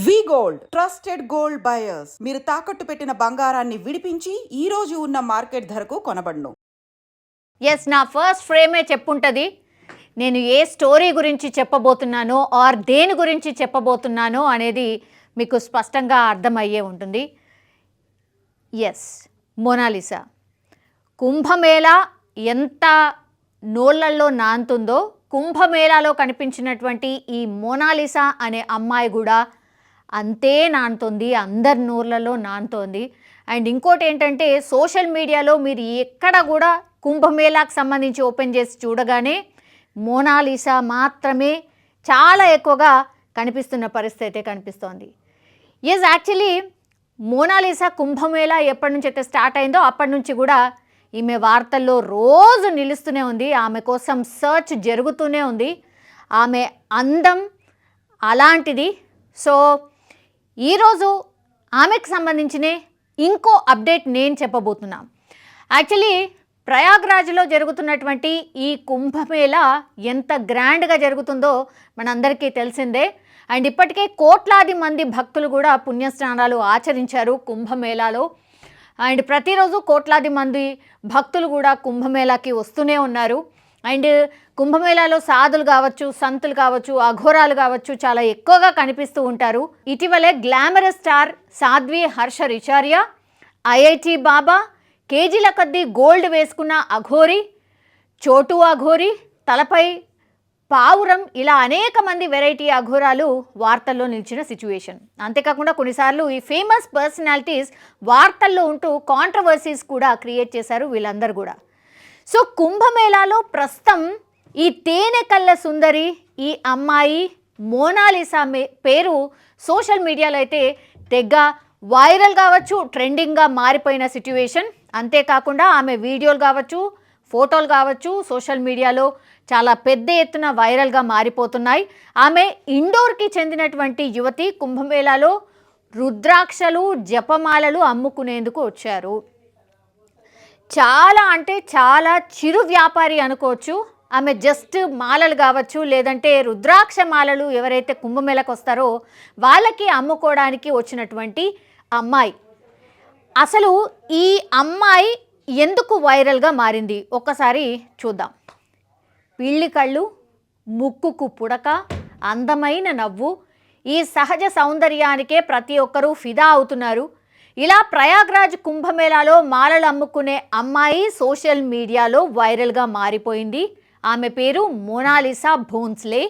వి gold trusted gold buyers. మీరు తాకట్టు పెట్టిన బంగారాన్ని విడిపించి ఈ రోజు ఉన్న మార్కెట్ ధరకు కొనబడును. ఎస్, నా ఫస్ట్ ఫ్రేమే చెప్పుంటుంది నేను ఏ స్టోరీ గురించి చెప్పబోతున్నానో ఆర్ దేని గురించి చెప్పబోతున్నానో అనేది మీకు స్పష్టంగా అర్థమయ్యే ఉంటుంది. Yes, Mona Lisa. కుంభమేళా ఎంత నోళ్లల్లో నాంతుందో కుంభమేళాలో కనిపించినటువంటి ఈ మోనాలిసా అనే అమ్మాయి కూడా అంతే నానుతోంది, అందరి నోర్లలో నానుతోంది. అండ్ ఇంకోటి ఏంటంటే సోషల్ మీడియాలో మీరు ఎక్కడ కూడా కుంభమేళాకు సంబంధించి ఓపెన్ చేసి చూడగానే మోనాలిసా మాత్రమే చాలా ఎక్కువగా కనిపిస్తున్న పరిస్థితి కనిపిస్తోంది. ఎస్, యాక్చువల్లీ మోనాలిసా కుంభమేళా ఎప్పటి నుంచి అయితే స్టార్ట్ అయిందో అప్పటి నుంచి కూడా ఈమె వార్తల్లో రోజు నిలుస్తూనే ఉంది. ఆమె కోసం సర్చ్ జరుగుతూనే ఉంది. ఆమె అందం అలాంటిది. సో ఈరోజు ఆమెకు సంబంధించిన ఇంకో అప్డేట్ నేను చెప్పబోతున్నా. యాక్చువల్లీ ప్రయాగ్రాజ్లో జరుగుతున్నటువంటి ఈ కుంభమేళా ఎంత గ్రాండ్గా జరుగుతుందో మనందరికీ తెలిసిందే. అండ్ ఇప్పటికే కోట్లాది మంది భక్తులు కూడా పుణ్యస్నానాలు ఆచరించారు కుంభమేళాలో. అండ్ ప్రతిరోజు కోట్లాది మంది భక్తులు కూడా కుంభమేళాకి వస్తూనే ఉన్నారు. అండ్ కుంభమేళాలో సాధులు కావచ్చు, సంతులు కావచ్చు, అఘోరాలు కావచ్చు చాలా ఎక్కువగా కనిపిస్తూ ఉంటారు. ఇటీవలే గ్లామరస్ స్టార్ సాధ్వి హర్ష రిచారియా, ఐఐటి బాబా, కేజీల కొద్దీ గోల్డ్ వేసుకున్న అఘోరి, చోటు అఘోరి, తలపై పావురం, ఇలా అనేక మంది వెరైటీ అఘోరాలు వార్తల్లో నిలిచిన సిచ్యువేషన్. అంతేకాకుండా కొన్నిసార్లు ఈ ఫేమస్ పర్సనాలిటీస్ వార్తల్లో ఉంటూ కాంట్రవర్సీస్ కూడా క్రియేట్ చేశారు వీళ్ళందరూ కూడా. సో కుంభమేళాలో ప్రస్తుతం ఈ తేనె కళ్ళ సుందరి ఈ అమ్మాయి మోనాలిసా పేరు సోషల్ మీడియాలో అయితే తెగ వైరల్ కావచ్చు, ట్రెండింగ్గా మారిపోయిన సిచ్యువేషన్. అంతేకాకుండా ఆమె వీడియోలు కావచ్చు, ఫోటోలు కావచ్చు సోషల్ మీడియాలో చాలా పెద్ద ఎత్తున వైరల్గా మారిపోతున్నాయి. ఆమె ఇండోర్కి చెందినటువంటి యువతి. కుంభమేళాలో రుద్రాక్షలు, జపమాలలు అమ్ముకునేందుకు వచ్చారు. చాలా అంటే చాలా చిరు వ్యాపారి అనుకోవచ్చు. ఆమె జస్ట్ మాలలు కావచ్చు, లేదంటే రుద్రాక్ష మాలలు ఎవరైతే కుంభమేళకు వస్తారో వాళ్ళకి అమ్ముకోవడానికి వచ్చినటువంటి అమ్మాయి. అసలు ఈ అమ్మాయి ఎందుకు వైరల్గా మారింది ఒక్కసారి చూద్దాం. పిల్లి కళ్ళు, ముక్కుకు పుడక, అందమైన నవ్వు, ఈ సహజ సౌందర్యానికే ప్రతి ఒక్కరూ ఫిదా అవుతున్నారు. ఇలా ప్రయాగ్రాజ్ కుంభమేళాలో మాలలు అమ్ముకునే అమ్మాయి సోషల్ మీడియాలో వైరల్గా మారిపోయింది. ఆమె పేరు మోనాలిసా భోన్స్లే.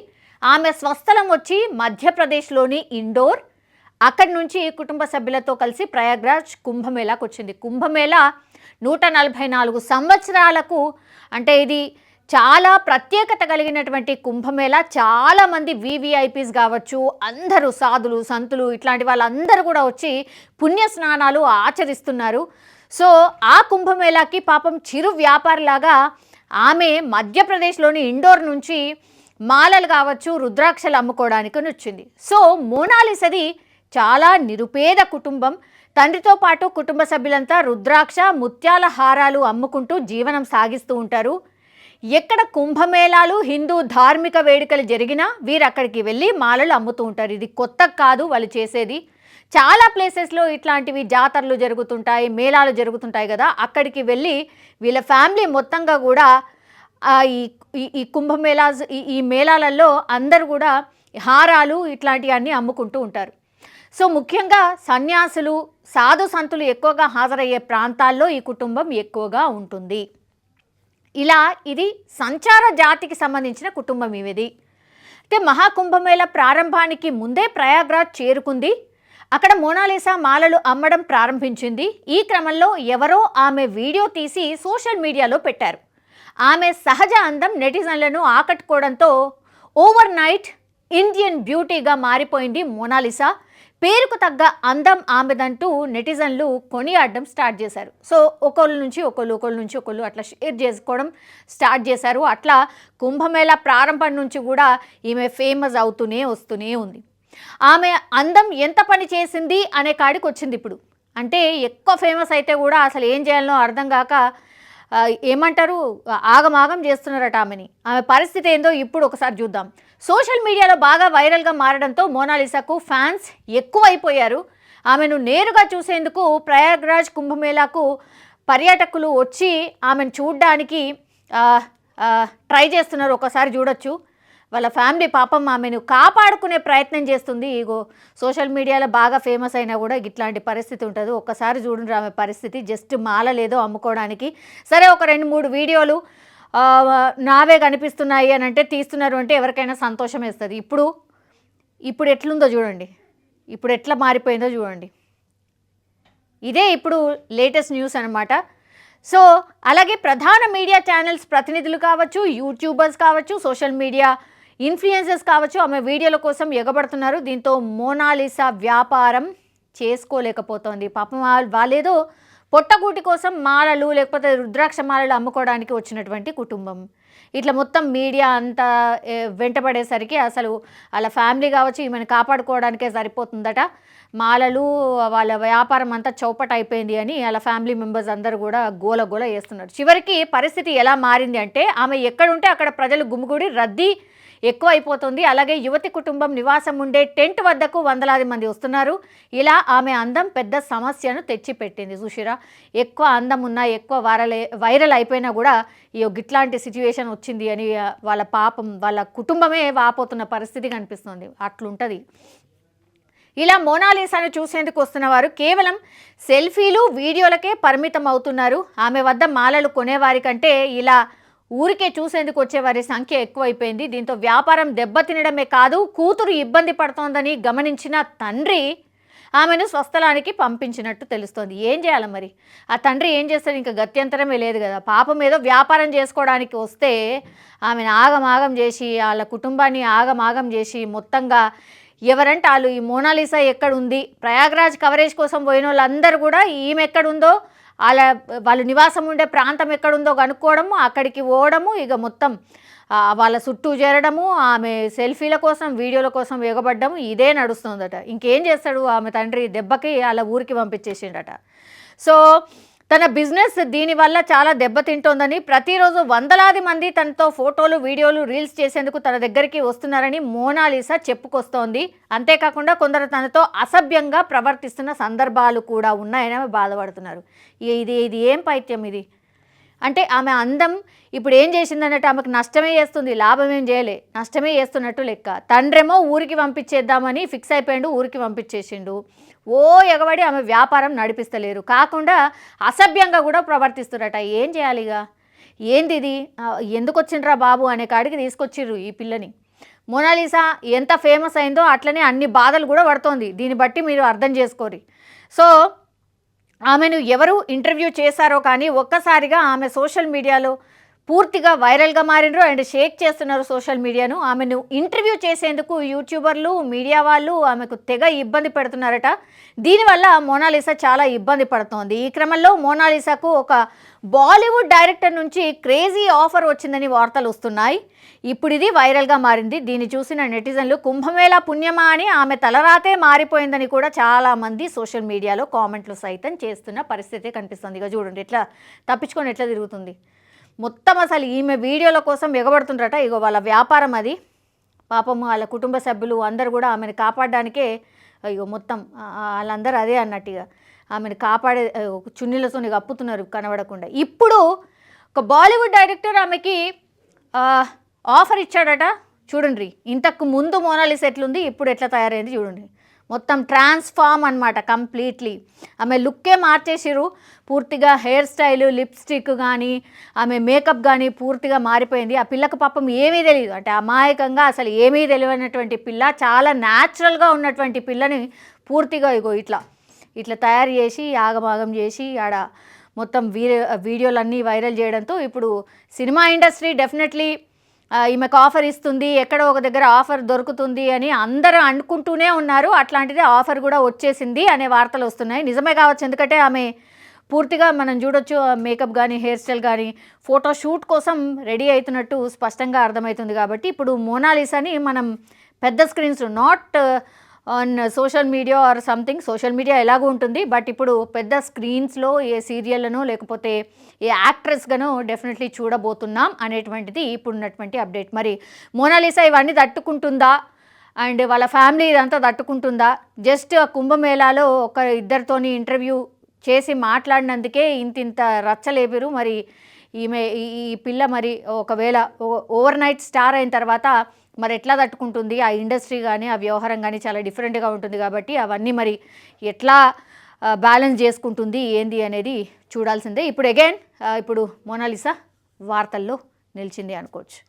ఆమె స్వస్థలం వచ్చి మధ్యప్రదేశ్లోని ఇండోర్. అక్కడి నుంచి కుటుంబ సభ్యులతో కలిసి ప్రయాగ్రాజ్ కుంభమేళాకు వచ్చింది. కుంభమేళా 144 సంవత్సరాలకు, అంటే ఇది చాలా ప్రత్యేకత కలిగినటువంటి కుంభమేళా. చాలామంది వివిఐపీస్ కావచ్చు, అందరూ సాధులు, సంతులు ఇట్లాంటి వాళ్ళందరూ కూడా వచ్చి పుణ్యస్నానాలు ఆచరిస్తున్నారు. సో ఆ కుంభమేళాకి పాపం చిరు వ్యాపారిలాగా ఆమె మధ్యప్రదేశ్లోని ఇండోర్ నుంచి మాలలు కావచ్చు, రుద్రాక్షలు అమ్ముకోవడానికి వచ్చింది. సో మోనాలిసాది చాలా నిరుపేద కుటుంబం. తండ్రితో పాటు కుటుంబ సభ్యులంతా రుద్రాక్ష, ముత్యాల హారాలు అమ్ముకుంటూ జీవనం సాగిస్తూ ఉంటారు. ఎక్కడ కుంభమేళాలు, హిందూ ధార్మిక వేడుకలు జరిగినా వీరు అక్కడికి వెళ్ళి మాలలు అమ్ముతూ ఉంటారు. ఇది కొత్త కాదు వాళ్ళు చేసేది. చాలా ప్లేసెస్లో ఇట్లాంటివి జాతరలు జరుగుతుంటాయి, మేళాలు జరుగుతుంటాయి కదా, అక్కడికి వెళ్ళి వీళ్ళ ఫ్యామిలీ మొత్తంగా కూడా ఈ కుంభమేళాస్ ఈ మేళాలలో అందరూ కూడా హారాలు ఇట్లాంటివన్నీ అమ్ముకుంటూ ఉంటారు. సో ముఖ్యంగా సన్యాసులు, సాధు సంతులు ఎక్కువగా హాజరయ్యే ప్రాంతాల్లో ఈ కుటుంబం ఎక్కువగా ఉంటుంది. ఇలా ఇది సంచార జాతికి సంబంధించిన కుటుంబం ఇవిది. అయితే మహాకుంభమేళ ప్రారంభానికి ముందే ప్రయాగ్రాజ్ చేరుకుంది. అక్కడ మోనాలిసా మాలలు అమ్మడం ప్రారంభించింది. ఈ క్రమంలో ఎవరో ఆమె వీడియో తీసి సోషల్ మీడియాలో పెట్టారు. ఆమె సహజ అందం నెటిజన్లను ఆకట్టుకోవడంతో ఓవర్ నైట్ ఇండియన్ బ్యూటీగా మారిపోయింది మోనాలిసా. పేరుకు తగ్గ అందం ఆమెదంటూ నెటిజన్లు కొనియాడడం స్టార్ట్ చేశారు. సో ఒకళ్ళ నుంచి ఒకళ్ళు అట్లా షేర్ చేసుకోవడం స్టార్ట్ చేశారు. అట్లా కుంభమేళా ప్రారంభం నుంచి కూడా ఈమె ఫేమస్ అవుతూనే వస్తూనే ఉంది. ఆమె అందం ఎంత పని చేసింది అనే కాడికి వచ్చింది ఇప్పుడు. అంటే ఎక్కువ ఫేమస్ అయితే కూడా అసలు ఏం చేయాలనో అర్థం కాక ఏమంటారు ఆగమాగం చేస్తున్నారట ఆమెని. ఆమె పరిస్థితి ఏందో ఇప్పుడు ఒకసారి చూద్దాం. సోషల్ మీడియాలో బాగా వైరల్గా మారడంతో మోనాలిసాకు ఫ్యాన్స్ ఎక్కువైపోయారు. ఆమెను నేరుగా చూసేందుకు ప్రయాగ్రాజ్ కుంభమేళాకు పర్యాటకులు వచ్చి ఆమెను చూడడానికి ట్రై చేస్తున్నారు. ఒకసారి చూడొచ్చు. వాళ్ళ ఫ్యామిలీ పాపం ఆమెను కాపాడుకునే ప్రయత్నం చేస్తుంది. ఇగో సోషల్ మీడియాలో బాగా ఫేమస్ అయినా కూడా ఇట్లాంటి పరిస్థితి ఉంటుంది. ఒక్కసారి చూడండి ఆమె పరిస్థితి. జస్ట్ మాల లేదో అమ్ముకోవడానికి. సరే, ఒక 2-3 వీడియోలు నావే కనిపిస్తున్నాయి అని అంటే తీస్తున్నారు అంటే ఎవరికైనా సంతోషం వేస్తుంది. ఇప్పుడు ఎట్లుందో చూడండి, ఇప్పుడు ఎట్లా మారిపోయిందో చూడండి. ఇదే ఇప్పుడు లేటెస్ట్ న్యూస్ అనమాట. సో అలాగే ప్రధాన మీడియా ఛానల్స్ ప్రతినిధులు కావచ్చు, యూట్యూబర్స్ కావచ్చు, సోషల్ మీడియా ఇన్ఫ్లుయెన్సర్స్ కావచ్చు ఆమె వీడియోల కోసం ఎగబడుతున్నారు. దీంతో మోనాలిసా వ్యాపారం చేసుకోలేకపోతోంది. పాపం వాళ్ళేదో పొట్టకూటి కోసం మాలలు లేకపోతే రుద్రాక్ష మాలలు అమ్ముకోవడానికి వచ్చినటువంటి కుటుంబం. ఇట్లా మొత్తం మీడియా అంతా వెంటబడేసరికి అసలు వాళ్ళ ఫ్యామిలీ కావచ్చు ఈమెను కాపాడుకోవడానికే సరిపోతుందట. మాలలు వాళ్ళ వ్యాపారం అంతా చౌపట్ అయిపోయింది అని వాళ్ళ ఫ్యామిలీ మెంబర్స్ అందరూ కూడా గోల చేస్తున్నారు. చివరికి పరిస్థితి ఎలా మారింది అంటే ఆమె ఎక్కడుంటే అక్కడ ప్రజలు గుమిగూడి రద్దీ ఎక్కువ అయిపోతుంది. అలాగే యువతి కుటుంబం నివాసం ఉండే టెంట్ వద్దకు వందలాది మంది వస్తున్నారు. ఇలా ఆమె అందం పెద్ద సమస్యను తెచ్చిపెట్టింది. చూసిరా, ఎక్కువ అందం ఉన్నా ఎక్కువ వైరల్ అయిపోయినా కూడా ఇట్లాంటి సిచ్యువేషన్ వచ్చింది అని వాళ్ళ పాపం వాళ్ళ కుటుంబమే వాపోతున్న పరిస్థితి కనిపిస్తుంది. అట్లుంటుంది. ఇలా మోనాలిసాను చూసేందుకు వస్తున్న వారు కేవలం సెల్ఫీలు వీడియోలకే పరిమితం అవుతున్నారు. ఆమె వద్ద మాలలు కొనేవారి కంటే ఇలా ఊరికే చూసేందుకు వచ్చేవారి సంఖ్య ఎక్కువైపోయింది. దీంతో వ్యాపారం దెబ్బతినడమే కాదు, కూతురు ఇబ్బంది పడుతోందని గమనించిన తండ్రి ఆమెను స్వస్థలానికి పంపించినట్టు తెలుస్తోంది. ఏం చేయాలి మరి? ఆ తండ్రి ఏం చేస్తాడు? ఇంకా గత్యంతరమే లేదు కదా. పాపం ఏదో వ్యాపారం చేసుకోవడానికి వస్తే ఆమెను ఆగమాగం చేసి వాళ్ళ కుటుంబాన్ని ఆగమాగం చేసి మొత్తంగా ఎవరంటే వాళ్ళు ఈ మోనాలిసా ఎక్కడుంది, ప్రయాగ్రాజ్ కవరేజ్ కోసం పోయిన వాళ్ళందరూ కూడా ఈమె ఎక్కడుందో వాళ్ళు నివాసం ఉండే ప్రాంతం ఎక్కడుందో కనుక్కోవడము, అక్కడికి పోవడము, ఇక మొత్తం వాళ్ళ చుట్టూ చేరడము, ఆమె సెల్ఫీల కోసం వీడియోల కోసం ఎగబడ్డము ఇదే నడుస్తుందట. ఇంకేం చేస్తాడు ఆమె తండ్రి? దెబ్బకి వాళ్ళ ఊరికి పంపించేసిండట. సో తన బిజినెస్ దీనివల్ల చాలా దెబ్బతింటోందని, ప్రతిరోజు వందలాది మంది తనతో ఫోటోలు వీడియోలు రీల్స్ చేసేందుకు తన దగ్గరికి వస్తున్నారని మోనాలిసా చెప్పుకొస్తోంది. అంతేకాకుండా కొందరు తనతో అసభ్యంగా ప్రవర్తిస్తున్న సందర్భాలు కూడా ఉన్నాయని బాధపడుతున్నారు. ఇది ఏం పైత్యం ఇది? అంటే ఆమె అందం ఇప్పుడు ఏం చేసిందన్నట్టు ఆమెకు నష్టమే చేస్తుంది, లాభం ఏం చేయలే, నష్టమే చేస్తున్నట్టు లెక్క. తండ్రేమో ఊరికి పంపించేద్దామని ఫిక్స్ అయిపోయిండు, ఊరికి పంపించేసిండు. ఎగబడి ఆమె వ్యాపారం నడిపిస్తలేరు, కాకుండా అసభ్యంగా కూడా ప్రవర్తిస్తురట. ఏం చేయాలిగా? ఏంది ఇది? ఎందుకు వచ్చిండ్రా బాబు అనే కాడికి తీసుకొచ్చిర్రు ఈ పిల్లని. మోనాలిసా ఎంత ఫేమస్ అయిందో అట్లనే అన్ని బాధలు కూడా పడుతోంది. దీన్ని బట్టి మీరు అర్థం చేసుకోరి. సో ఆమెను ఎవరు ఇంటర్వ్యూ చేశారో కానీ ఒక్కసారిగా ఆమె సోషల్ మీడియాలో పూర్తిగా వైరల్గా మారినరు అండ్ షేక్ చేస్తున్నారు సోషల్ మీడియాను. ఆమెను ఇంటర్వ్యూ చేసేందుకు యూట్యూబర్లు మీడియా వాళ్ళు ఆమెకు తెగ ఇబ్బంది పెడుతున్నారట. దీనివల్ల మోనాలిసా చాలా ఇబ్బంది పడుతోంది. ఈ క్రమంలో మోనాలిసాకు ఒక బాలీవుడ్ డైరెక్టర్ నుంచి క్రేజీ ఆఫర్ వచ్చిందని వార్తలు వస్తున్నాయి. ఇప్పుడు ఇది వైరల్గా మారింది. దీన్ని చూసిన నెటిజన్లు కుంభమేళా పుణ్యమా అని ఆమె తలరాతే మారిపోయిందని కూడా చాలామంది సోషల్ మీడియాలో కామెంట్లు సైతం చేస్తున్న పరిస్థితి కనిపిస్తుంది. ఇక చూడండి ఎట్లా తప్పించుకొని ఎట్లా తిరుగుతుంది. మొత్తం అసలు ఈమె వీడియోల కోసం ఎగబడుతుండ్రట. ఇగో వాళ్ళ వ్యాపారం అది. పాపం వాళ్ళ కుటుంబ సభ్యులు అందరు కూడా ఆమెను కాపాడడానికే ఇగో మొత్తం వాళ్ళందరూ అదే అన్నట్టుగా ఆమెను కాపాడే చున్నీలతో కప్పుతున్నారు కనబడకుండా. ఇప్పుడు ఒక బాలీవుడ్ డైరెక్టర్ ఆమెకి ఆఫర్ ఇచ్చాడట. చూడండి ఇంతకు ముందు మోనాలిసా ఎట్లుంది, ఇప్పుడు ఎట్లా తయారైంది చూడండి. మొత్తం ట్రాన్స్ఫార్మ్ అనమాట కంప్లీట్లీ. ఆమె లుక్కే మార్చేసిరు పూర్తిగా. హెయిర్ స్టైలు, లిప్స్టిక్ కానీ ఆమె మేకప్ కానీ పూర్తిగా మారిపోయింది. ఆ పిల్లకు పాపం ఏమీ తెలియదు, అంటే అమాయకంగా అసలు ఏమీ తెలియనటువంటి పిల్ల, చాలా న్యాచురల్గా ఉన్నటువంటి పిల్లని పూర్తిగా ఇగో ఇట్లా తయారు చేసి ఆగమాగం చేసి ఆడ మొత్తం వీడియోలన్నీ వైరల్ చేయడంతో ఇప్పుడు సినిమా ఇండస్ట్రీ డెఫినెట్లీ ఈమెకు ఆఫర్ ఇస్తుంది, ఎక్కడో ఒక దగ్గర ఆఫర్ దొరుకుతుంది అని అందరూ అనుకుంటూనే ఉన్నారు. అట్లాంటిది ఆఫర్ కూడా వచ్చేసింది అనే వార్తలు వస్తున్నాయి. నిజమే కావచ్చు, ఎందుకంటే ఆమె పూర్తిగా మనం చూడొచ్చు మేకప్ కానీ హెయిర్ స్టైల్ కానీ ఫోటో షూట్ కోసం రెడీ అవుతున్నట్టు స్పష్టంగా అర్థమవుతుంది. కాబట్టి ఇప్పుడు మోనాలిసాని మనం పెద్ద screens not on social media or something. Social media ఎలాగో ఉంటుంది, బట్ ఇప్పుడు పెద్ద స్క్రీన్స్లో ఏ సీరియల్ను లేకపోతే ఏ యాక్ట్రెస్గానో డెఫినెట్లీ చూడబోతున్నాం అనేటువంటిది ఇప్పుడున్నటువంటి అప్డేట్. మరి మోనాలిసా ఇవన్నీ తట్టుకుంటుందా అండ్ వాళ్ళ ఫ్యామిలీ ఇదంతా తట్టుకుంటుందా? జస్ట్ ఆ కుంభమేళాలో ఒక ఇద్దరితోని ఇంటర్వ్యూ చేసి మాట్లాడినందుకే ఇంత రచ్చలేపారు. మరి ఈమె ఈ పిల్ల మరి ఒకవేళ ఓవర్ నైట్ స్టార్ అయిన తర్వాత మరి ఎట్లా తట్టుకుంటుంది? ఆ ఇండస్ట్రీ కానీ ఆ వ్యవహారం కానీ చాలా డిఫరెంట్గా ఉంటుంది కాబట్టి అవన్నీ మరి ఎట్లా బ్యాలెన్స్ చేసుకుంటుంది ఏంది అనేది చూడాల్సిందే. ఇప్పుడు అగైన్ ఇప్పుడు మోనాలిసా వార్తల్లో నిలిచింది అనుకోవచ్చు.